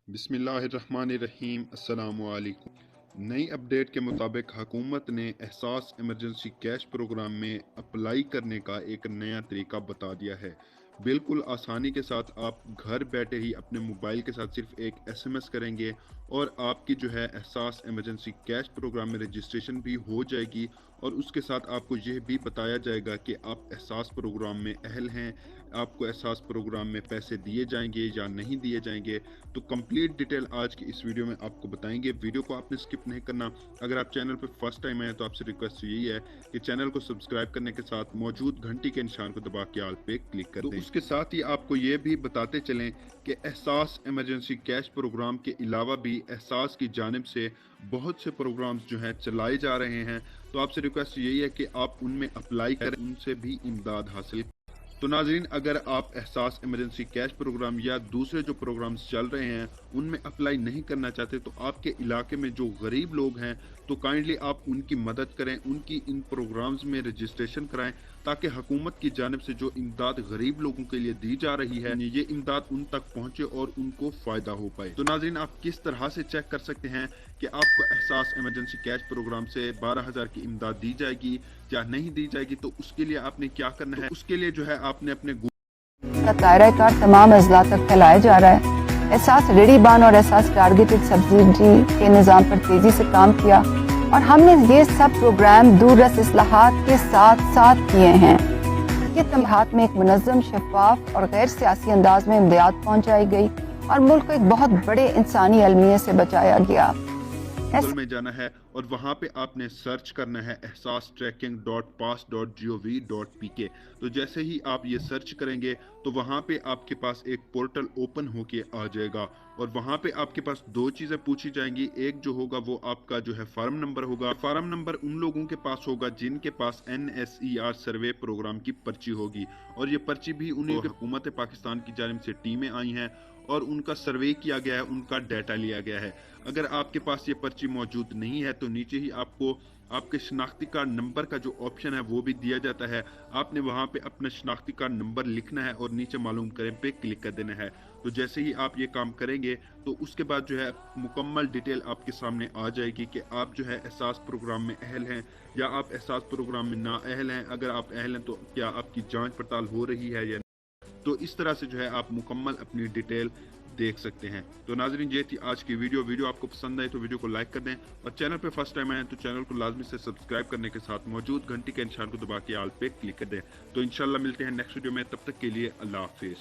बिस्मिल्लाहिर्रहमानिर्रहीम। अस्सलामुअलैकुम। नई अपडेट के मुताबिक हुकूमत ने एहसास इमरजेंसी कैश प्रोग्राम में अप्लाई करने का एक नया तरीका बता दिया है। बिल्कुल आसानी के साथ आप घर बैठे ही अपने मोबाइल के साथ सिर्फ एक एसएमएस करेंगे और आपकी जो है एहसास इमरजेंसी कैश प्रोग्राम में रजिस्ट्रेशन भी हो जाएगी। और उसके साथ आपको यह भी बताया जाएगा कि आप एहसास प्रोग्राम में अहल हैं, आपको एहसास प्रोग्राम में पैसे दिए जाएंगे या नहीं दिए जाएंगे। तो कंप्लीट डिटेल आज की इस वीडियो में आपको बताएंगे। वीडियो को आपने स्किप नहीं करना। अगर आप चैनल पर फर्स्ट टाइम आए तो आपसे रिक्वेस्ट यही है कि चैनल को सब्सक्राइब करने के साथ मौजूद घंटी के निशान को दबा के ऑल पे क्लिक कर दें। तो उसके साथ ही आपको ये भी बताते चलें कि एहसास इमरजेंसी कैश प्रोग्राम के अलावा भी एहसास की जानिब से बहुत से प्रोग्राम्स जो हैं चलाए जा रहे हैं। तो आपसे रिक्वेस्ट यही है कि आप उनमें अप्लाई करें, उनसे भी इमदाद हासिल। तो नाजरीन, अगर आप एहसास इमरजेंसी कैश प्रोग्राम या दूसरे जो प्रोग्राम्स चल रहे हैं उनमें अप्लाई नहीं करना चाहते तो आपके इलाके में जो गरीब लोग हैं तो काइंडली आप उनकी मदद करें, उनकी इन प्रोग्राम्स में रजिस्ट्रेशन कराएं ताकि हुकूमत की जानिब से जो इमदाद गरीब लोगों के लिए दी जा रही है ये इमदाद उन तक पहुंचे और उनको फायदा हो पाए। तो नाजरीन, आप किस तरह से चेक कर सकते हैं कि आपको एहसास इमरजेंसी कैश प्रोग्राम से 12,000 की इमदाद दी जाएगी या नहीं दी जाएगी? तो उसके लिए आपने क्या करना है, उसके लिए जो है आपने अपने का दायरा कार तमाम अजला तक फैलाया जा रहा है। एहसास रेडी बान और एहसास टारगेटेड सब्सिडी के निज़ाम पर तेजी से काम किया और हमने ये सब प्रोग्राम दूररस इस्लाहात के साथ साथ किए हैं। ये तमहात में एक मुनज़्ज़म, शफाफ और गैर सियासी अंदाज में इमदाद पहुँचाई गई और मुल्क को एक बहुत बड़े इंसानी अलमिया से बचाया गया। गूगल में जाना है और वहां पे आपने सर्च करना है ehsastracking.pass.gov.pk। तो जैसे ही आप ये सर्च करेंगे तो वहां पे आपके पास एक पोर्टल ओपन होके आ जाएगा और वहां पे आपके पास दो चीजें पूछी जाएंगी। एक जो होगा वो आपका जो है फार्म नंबर होगा। फार्म नंबर उन लोगों के पास होगा जिनके पास NSER सर्वे प्रोग्राम की पर्ची होगी और ये पर्ची भी उन्हीं हुकूमत पाकिस्तान की जानिब से टीमें आई हैं और उनका सर्वे किया गया है, उनका डाटा लिया गया है। अगर आपके पास ये पर्ची मौजूद नहीं है तो नीचे ही आपको आपके शनाख्ती कार्ड नंबर का जो ऑप्शन है वो भी दिया जाता है। आपने वहां पे अपना शनाख्ती कार्ड नंबर लिखना है और नीचे मालूम करें पे क्लिक कर देना है। तो जैसे ही आप ये काम करेंगे तो उसके बाद जो है मुकम्मल डिटेल आपके सामने आ जाएगी कि आप जो है एहसास प्रोग्राम में अहल हैं या आप एहसास प्रोग्राम में ना अहल हैं। अगर आप अहल हैं तो क्या आपकी जांच पड़ताल हो रही है या। तो इस तरह से जो है आप मुकम्मल अपनी डिटेल देख सकते हैं। तो नाजरीन, ये थी आज की वीडियो आपको पसंद आई तो वीडियो को लाइक कर दें और चैनल पे फर्स्ट टाइम आए तो चैनल को लाजमी से सब्सक्राइब करने के साथ मौजूद घंटी के निशान को दबा के ऑल पे क्लिक कर दें। तो इंशाल्लाह मिलते हैं नेक्स्ट वीडियो में, तब तक के लिए अल्लाह हाफिज।